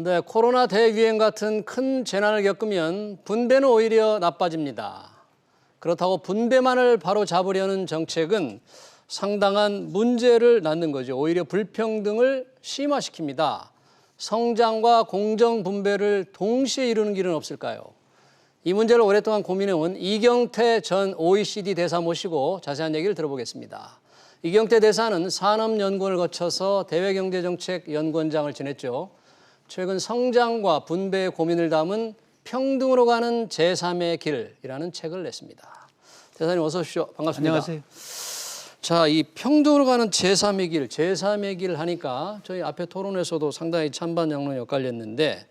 네, 코로나 대유행 같은 큰 재난을 겪으면 분배는 오히려 나빠집니다. 그렇다고 분배만을 바로 잡으려는 정책은 상당한 문제를 낳는 거죠. 오히려 불평등을 심화시킵니다. 성장과 공정 분배를 동시에 이루는 길은 없을까요? 이 문제를 오랫동안 고민해온 이경태 전 OECD 대사 모시고 자세한 얘기를 들어보겠습니다. 이경태 대사는 산업연구원을 거쳐서 대외경제정책연구원장을 지냈죠. 최근 성장과 분배의 고민을 담은 평등으로 가는 제3의 길이라는 책을 냈습니다. 대사님 어서 오십시오. 반갑습니다. 안녕하세요. 자, 이 평등으로 가는 제3의 길, 제3의 길 하니까 저희 앞에 토론에서도 상당히 찬반 양론이 엇갈렸는데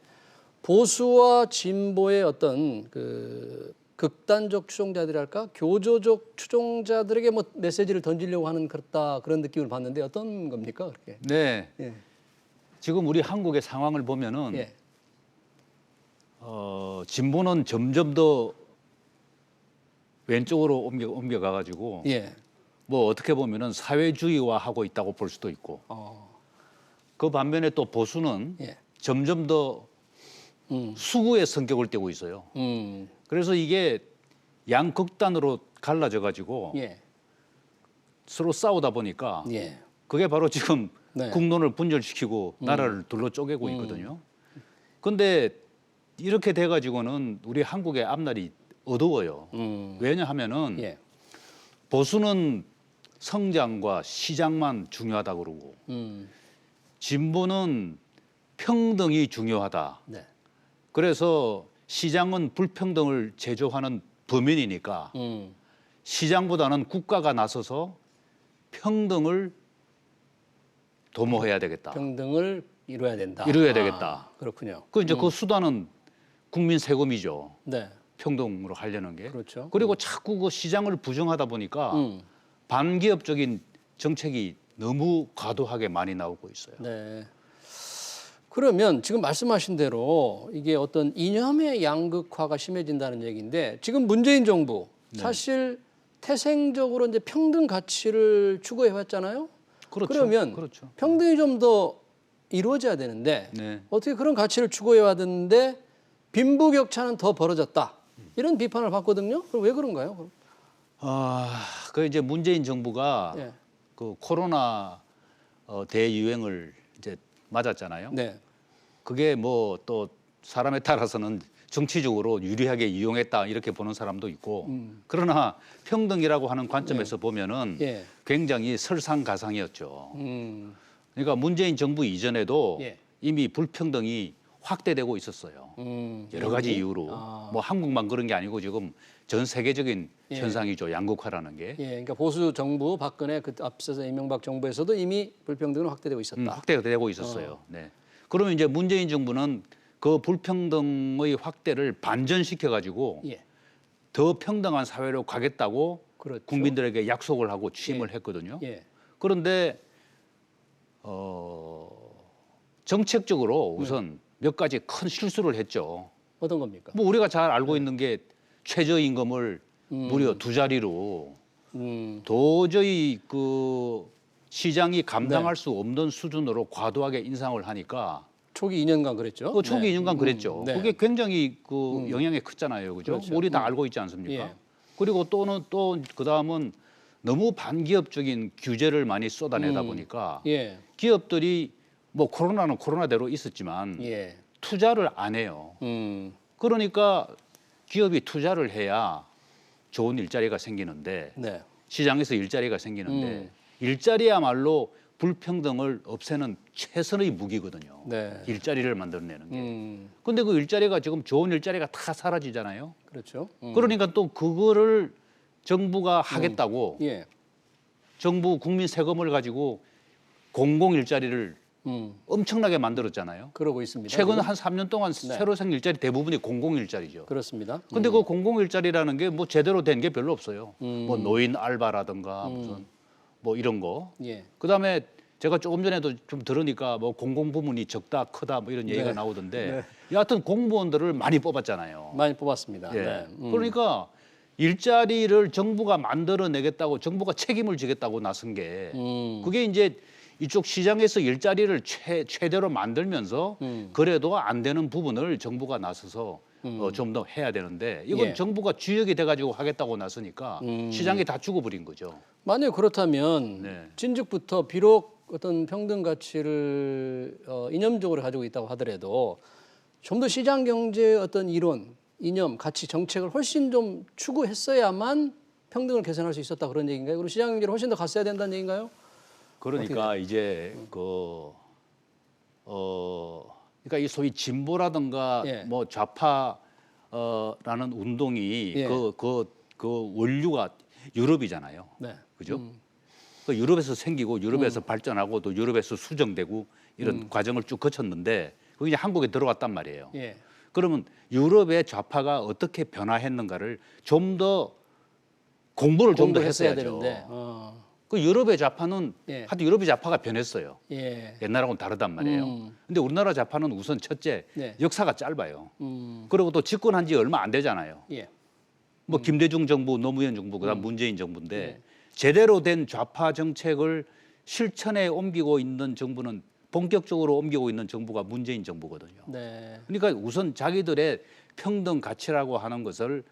보수와 진보의 어떤 그 극단적 추종자들이랄까 교조적 추종자들에게 뭐 메시지를 던지려고 하는 그런 느낌을 받는데 어떤 겁니까 그렇게? 네. 예. 지금 우리 한국의 상황을 보면은 예. 진보는 점점 더 왼쪽으로 옮겨가 가지고 예. 뭐 어떻게 보면은 사회주의화하고 있다고 볼 수도 있고 그 반면에 또 보수는 예. 점점 더 수구의 성격을 띠고 있어요. 그래서 이게 양극단으로 갈라져 가지고 예. 서로 싸우다 보니까 예. 그게 바로 지금 네. 국론을 분절시키고 나라를 둘러 쪼개고 있거든요. 그런데 이렇게 돼 가지고는 우리 한국의 앞날이 어두워요. 왜냐하면은 예. 보수는 성장과 시장만 중요하다고 그러고 진보는 평등이 중요하다. 네. 그래서 시장은 불평등을 제조하는 범인이니까 시장보다는 국가가 나서서 평등을 도모해야 되겠다. 평등을 이루어야 된다. 이루어야 되겠다. 그렇군요. 그 이제 그 수단은 국민 세금이죠. 네. 평등으로 하려는 게. 그렇죠. 그리고 자꾸 그 시장을 부정하다 보니까 반기업적인 정책이 너무 과도하게 많이 나오고 있어요. 네. 그러면 지금 말씀하신 대로 이게 어떤 이념의 양극화가 심해진다는 얘기인데 지금 문재인 정부 사실 태생적으로 이제 평등 가치를 추구해 왔잖아요. 그렇죠. 그러면 그렇죠. 평등이 좀 더 이루어져야 되는데 네. 어떻게 그런 가치를 추구해 왔는데 빈부격차는 더 벌어졌다. 이런 비판을 받거든요. 그럼 왜 그런가요? 그럼? 그 이제 문재인 정부가 예. 그 코로나 대유행을 이제 맞았잖아요. 네. 그게 뭐 또 사람에 따라서는 정치적으로 유리하게 이용했다 이렇게 보는 사람도 있고 그러나 평등이라고 하는 관점에서 보면은 예. 굉장히 설상가상이었죠. 음. 그러니까 문재인 정부 이전에도 예. 이미 불평등이 확대되고 있었어요. 여러 가지 이유로 뭐 한국만 그런 게 아니고 지금 전 세계적인 현상이죠. 양극화라는 게. 예, 그러니까 보수 정부 박근혜 그 앞서서 이명박 정부에서도 이미 불평등은 확대되고 있었다. 확대가 되고 있었어요. 네. 그러면 이제 문재인 정부는 그 불평등의 확대를 반전시켜 가지고 예, 더 평등한 사회로 가겠다고 그렇죠. 국민들에게 약속을 하고 취임을 했거든요. 예, 그런데 정책적으로 우선 몇 가지 큰 실수를 했죠. 어떤 겁니까? 뭐 우리가 잘 알고 있는 게 최저임금을 무려 2자리로 도저히 그 시장이 감당할 수 없는 수준으로 과도하게 인상을 하니까 초기 2년간 그랬죠. 그 초기 2년간 그랬죠. 네. 그게 굉장히 그 영향이 컸잖아요, 그죠? 그렇죠. 우리 다 알고 있지 않습니까? 예. 그리고 또 그다음은 너무 반기업적인 규제를 많이 쏟아내다 보니까 예, 기업들이 뭐 코로나는 코로나대로 있었지만 예, 투자를 안 해요. 그러니까 기업이 투자를 해야 좋은 일자리가 생기는데 네, 시장에서 일자리가 생기는데 일자리야말로 불평등을 없애는 최선의 무기거든요. 네. 일자리를 만들어내는 게. 근데 그 일자리가 지금 좋은 일자리가 다 사라지잖아요. 그렇죠. 그러니까 또 그거를 정부가 하겠다고 예, 정부 국민 세금을 가지고 공공 일자리를 엄청나게 만들었잖아요. 그러고 있습니다. 최근 지금? 한 3년 동안 새로 생긴 일자리 대부분이 공공 일자리죠. 그렇습니다. 근데 그 공공 일자리라는 게 뭐 제대로 된 게 별로 없어요. 뭐 노인 알바라든가 무슨 뭐 이런 거. 예, 그다음에 제가 조금 전에도 좀 들으니까 뭐 공공 부문이 적다 크다 뭐 이런 얘기가 네. 나오던데 여하튼 공무원들을 많이 뽑았잖아요. 많이 뽑았습니다. 예. 네. 그러니까 일자리를 정부가 만들어내겠다고 정부가 책임을 지겠다고 나선 게 그게 이제 이쪽 시장에서 일자리를 최대로 만들면서 그래도 안 되는 부분을 정부가 나서서 좀 더 해야 되는데 이건 예. 정부가 주역이 돼가지고 하겠다고 나서니까 시장이 다 죽어버린 거죠. 만약 그렇다면 네. 진즉부터 비록 어떤 평등 가치를 이념적으로 가지고 있다고 하더라도 좀 더 시장 경제의 어떤 이론, 이념, 가치, 정책을 훨씬 좀 추구했어야만 평등을 개선할 수 있었다 그런 얘기인가요? 그리고 시장 경제를 훨씬 더 갔어야 된다는 얘기인가요? 그러니까 이제 그러니까 이 소위 진보라든가 예. 뭐 좌파라는 운동이 예. 그 원류가 유럽이잖아요. 네. 그죠? 그 유럽에서 생기고 유럽에서 발전하고 또 유럽에서 수정되고 이런 과정을 쭉 거쳤는데 그게 이제 한국에 들어왔단 말이에요. 예. 그러면 유럽의 좌파가 어떻게 변화했는가를 좀 더 공부를 좀 더 공부했어야 했어야죠. 되는데. 그 유럽의 좌파는 예. 하여튼 유럽의 좌파가 변했어요. 예. 옛날하고는 다르단 말이에요. 근데 우리나라 좌파는 우선 첫째 네. 역사가 짧아요. 그리고 또 집권한 지 얼마 안 되잖아요. 예. 뭐 김대중 정부, 노무현 정부, 그다음 문재인 정부인데 네. 제대로 된 좌파 정책을 실천에 옮기고 있는 정부는 본격적으로 옮기고 있는 정부가 문재인 정부거든요. 네. 그러니까 우선 자기들의 평등 가치라고 하는 것을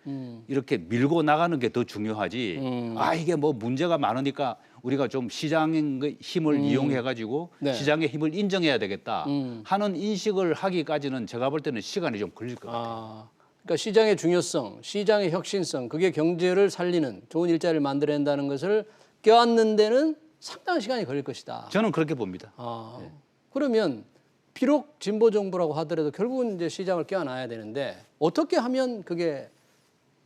이렇게 밀고 나가는 게 더 중요하지. 아 이게 뭐 문제가 많으니까 우리가 좀 시장의 힘을 이용해 가지고 네. 시장의 힘을 인정해야 되겠다 하는 인식을 하기까지는 제가 볼 때는 시간이 좀 걸릴 것 같아요. 그러니까 시장의 중요성, 시장의 혁신성, 그게 경제를 살리는 좋은 일자리를 만들어낸다는 것을 껴안는 데는 상당한 시간이 걸릴 것이다. 저는 그렇게 봅니다. 그러면 비록 진보 정부라고 하더라도 결국은 이제 시장을 껴안아야 되는데 어떻게 하면 그게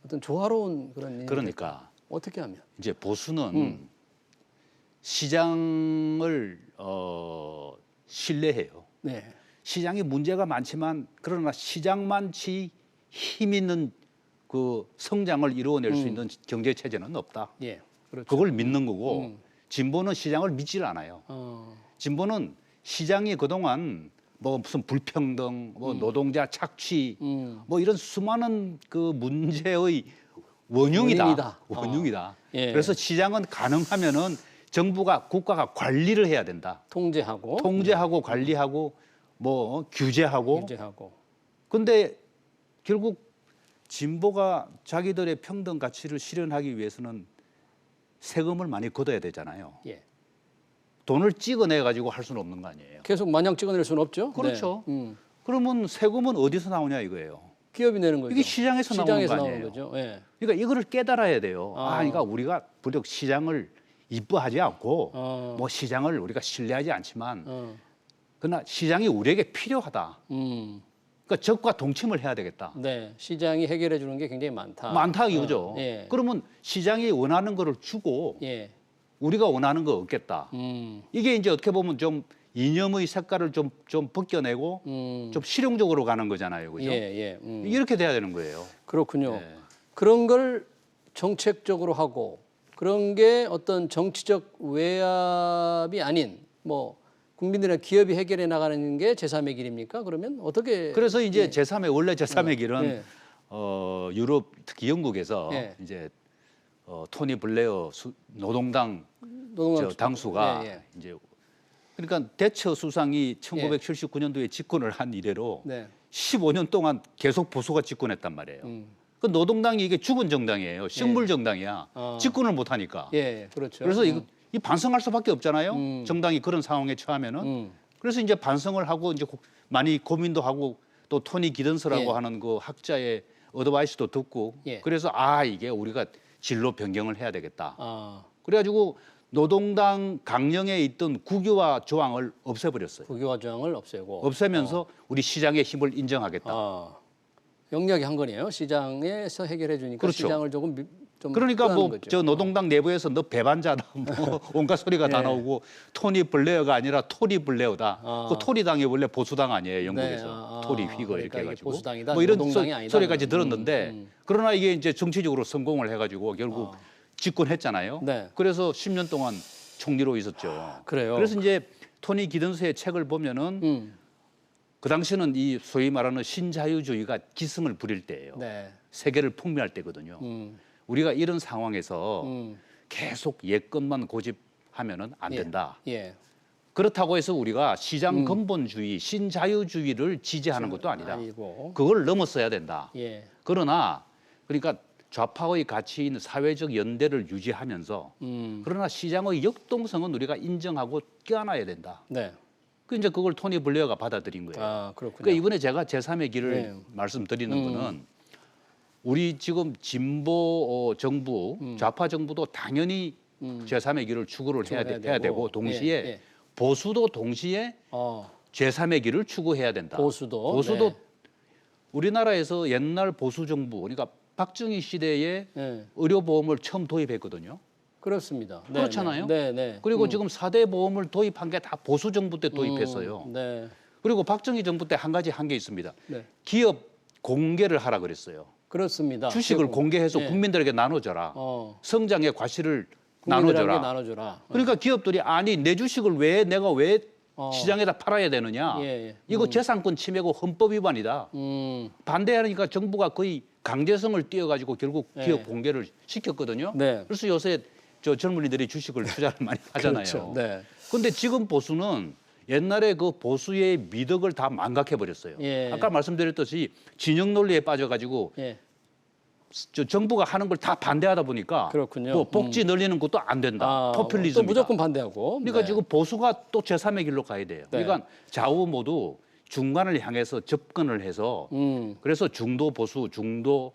어떤 조화로운 그런 일이 그러니까 어떻게 하면? 이제 보수는 시장을 신뢰해요. 네. 시장에 문제가 많지만 그러나 시장만치 힘 있는 그 성장을 이루어낼 수 있는 경제 체제는 없다. 예. 그렇죠. 그걸 믿는 거고 진보는 시장을 믿질 않아요. 진보는 시장이 그동안 뭐 무슨 불평등, 뭐 노동자 착취, 뭐 이런 수많은 그 문제의 원흉이다. 원흉이다. 예. 그래서 시장은 가능하면은 정부가 국가가 관리를 해야 된다. 통제하고 관리하고 뭐 규제하고. 근데 결국 진보가 자기들의 평등 가치를 실현하기 위해서는 세금을 많이 걷어야 되잖아요. 예. 돈을 찍어내 가지고 할 수는 없는 거 아니에요. 계속 마냥 찍어낼 수는 없죠. 그렇죠. 네. 그러면 세금은 어디서 나오냐 이거예요. 기업이 내는 거죠. 이게 시장에서 나오는 거 아니에요. 거죠. 예. 그러니까 이거를 깨달아야 돼요. 그러니까 우리가 부쩍 시장을 이뻐하지 않고 뭐 시장을 우리가 신뢰하지 않지만 그러나 시장이 우리에게 필요하다. 그러니까 적과 동침을 해야 되겠다. 네, 시장이 해결해 주는 게 굉장히 많다. 많다 이거죠. 예. 그러면 시장이 원하는 거를 주고 예. 우리가 원하는 거 얻겠다. 이게 이제 어떻게 보면 좀 이념의 색깔을 좀 벗겨내고 좀 실용적으로 가는 거잖아요, 그죠? 예. 이렇게 돼야 되는 거예요. 그렇군요. 네. 그런 걸 정책적으로 하고 그런 게 어떤 정치적 외압이 아닌 뭐 국민들이나 기업이 해결해 나가는 게 제3의 길입니까? 그러면 어떻게? 그래서 이제 제3의 원래 제3의 길은 예. 유럽 특히 영국에서 예. 이제 토니 블레어 노동당 당수가 이제 그러니까 대처 수상이 1979년도에 집권을 한 이래로 네. 15년 동안 계속 보수가 집권했단 말이에요. 그 노동당이 이게 죽은 정당이에요. 식물 정당이야. 집권을 못 하니까. 예, 그렇죠. 그래서 이 반성할 수밖에 없잖아요. 정당이 그런 상황에 처하면은. 그래서 이제 반성을 하고 이제 많이 고민도 하고 또 토니 기든스라고 예. 하는 그 학자의 어드바이스도 듣고 예. 그래서 이게 우리가 진로 변경을 해야 되겠다. 그래가지고 노동당 강령에 있던 국유화 조항을 없애버렸어요. 국유화 조항을 없애고 없애면서 우리 시장의 힘을 인정하겠다. 영리하게 한 거네요. 시장에서 해결해 주니까 그렇죠. 시장을 좀 그러니까 뭐 거죠. 저 노동당 내부에서 너 배반자다 뭐 온갖 소리가 다 나오고 토니 블레어가 아니라 토리 블레어다. 그 토리당이 원래 보수당 아니에요 영국에서 토리 휘거 그러니까 이렇게 이게 해가지고 보수당이다, 뭐 이런 노동당이 아니다. 소리까지 들었는데 그러나 이게 이제 정치적으로 성공을 해가지고 결국 집권했잖아요. 네. 그래서 10년 동안 총리로 있었죠. 그래요. 그래서 이제 토니 기든스의 책을 보면은 그 당시는 이 소위 말하는 신자유주의가 기승을 부릴 때예요. 네. 세계를 풍미할 때거든요. 우리가 이런 상황에서 계속 옛 것만 고집하면은 안 된다. 예. 그렇다고 해서 우리가 시장 근본주의, 신자유주의를 지지하는 것도 아니다. 아니고. 그걸 넘어서야 된다. 예. 그러나 그러니까 좌파의 가치인 사회적 연대를 유지하면서 그러나 시장의 역동성은 우리가 인정하고 껴안아야 된다. 네. 그 이제 그걸 토니 블레어가 받아들인 거예요. 아, 그렇군요. 그러니까 이번에 제가 제3의 길을 네. 말씀드리는 거는 우리 지금 진보 정부, 좌파 정부도 당연히 제3의 길을 추구를 해야 되고 동시에 예, 예. 보수도 동시에 제3의 길을 추구해야 된다. 보수도 네. 우리나라에서 옛날 보수 정부, 그러니까 박정희 시대에 네. 의료보험을 처음 도입했거든요. 그렇습니다. 네, 그렇잖아요. 네, 네. 그리고 지금 4대 보험을 도입한 게 다 보수 정부 때 도입했어요. 네. 그리고 박정희 정부 때 한 게 있습니다. 네. 기업 공개를 하라 그랬어요. 그렇습니다. 주식을 공개해서 네. 국민들에게 나눠줘라. 성장의 과실을 국민들에게 나눠줘라. 나눠줘라. 그러니까 기업들이 아니 내 주식을 내가 왜 시장에다 팔아야 되느냐. 예. 이거 재산권 침해고 헌법 위반이다. 반대하니까 정부가 거의 강제성을 띄어가지고 결국 기업 공개를 시켰거든요. 네. 그래서 요새 저 젊은이들이 주식을 투자를 많이 하잖아요. 그렇죠. 네. 근데 지금 보수는 옛날에 그 보수의 미덕을 다 망각해 버렸어요. 예. 아까 말씀드렸듯이 진영 논리에 빠져가지고 예. 저 정부가 하는 걸 다 반대하다 보니까 그렇군요. 뭐 복지 늘리는 것도 안 된다. 포퓰리즘이다. 또 무조건 반대하고. 그러니까 네. 지금 보수가 또 제3의 길로 가야 돼요. 네. 그러니까 좌우 모두 중간을 향해서 접근을 해서 그래서 중도 보수, 중도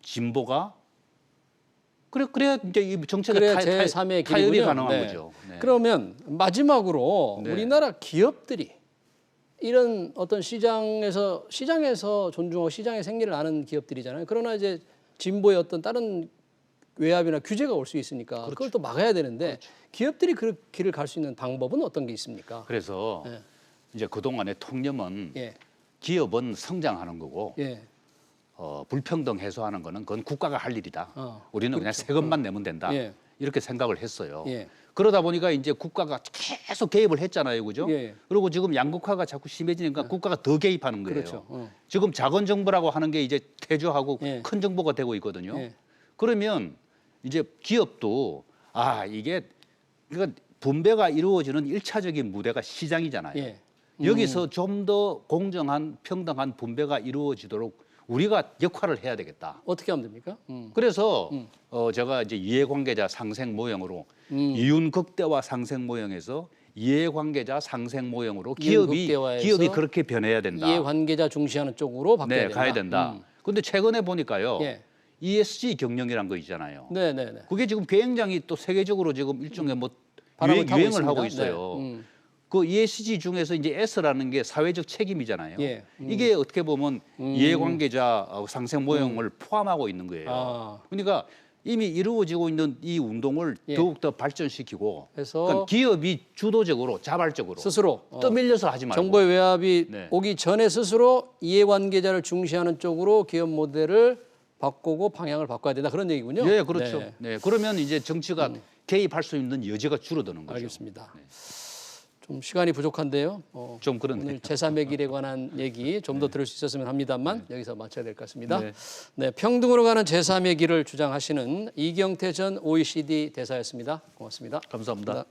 진보가 그래야 이제 이 정책의 제3의 타협이 길이군요. 가능한 네. 거죠. 네. 그러면 마지막으로 네. 우리나라 기업들이 이런 어떤 시장에서 존중하고 시장의 생리를 아는 기업들이잖아요. 그러나 이제 진보의 어떤 다른 외압이나 규제가 올 수 있으니까 그걸 또 막아야 되는데 기업들이 그 길을 갈 수 있는 방법은 어떤 게 있습니까? 그래서 네. 이제 그동안의 통념은 예. 기업은 성장하는 거고 예. 불평등 해소하는 거는 그건 국가가 할 일이다. 우리는 그냥 그렇죠. 세금만 내면 된다. 예. 이렇게 생각을 했어요. 예. 그러다 보니까 이제 국가가 계속 개입을 했잖아요, 그죠? 예. 그리고 지금 양극화가 자꾸 심해지니까 국가가 더 개입하는 거예요. 그렇죠. 지금 작은 정부라고 하는 게 이제 퇴조하고 예. 큰 정부가 되고 있거든요. 예. 그러면 이제 기업도 이게 분배가 이루어지는 일차적인 무대가 시장이잖아요. 예. 여기서 좀 더 공정한 평등한 분배가 이루어지도록 우리가 역할을 해야 되겠다. 어떻게 하면 됩니까? 그래서 제가 이제 이해관계자 상생 모형으로 이윤 극대화 상생 모형에서 이해관계자 상생 모형으로 기업이 그렇게 변해야 된다. 이해관계자 중시하는 쪽으로 바뀌어야 된다. 가야 된다. 근데 최근에 보니까요. 예. ESG 경영이란 거 있잖아요. 네네네. 그게 지금 굉장히 또 세계적으로 지금 일종의 뭐 바람을 타고 유행을 있습니다. 하고 있어요. 네. 그 ESG 중에서 이제 S라는 게 사회적 책임이잖아요. 예. 이게 어떻게 보면 이해관계자 상생 모형을 포함하고 있는 거예요. 그러니까 이미 이루어지고 있는 이 운동을 더욱더 발전시키고 그래서 그러니까 기업이 주도적으로 자발적으로 스스로 떠밀려서 하지 말고 정보의 외압이 네. 오기 전에 스스로 이해관계자를 중시하는 쪽으로 기업 모델을 바꾸고 방향을 바꿔야 된다 그런 얘기군요. 예, 그렇죠. 네. 그러면 이제 정치가 개입할 수 있는 여지가 줄어드는 거죠. 알겠습니다. 좀 시간이 부족한데요. 좀 그렇네요. 오늘 제3의 길에 관한 얘기 좀 더 들을 수 있었으면 합니다만 여기서 마쳐야 될 것 같습니다. 네. 네, 평등으로 가는 제3의 길을 주장하시는 이경태 전 OECD 대사였습니다. 고맙습니다. 감사합니다.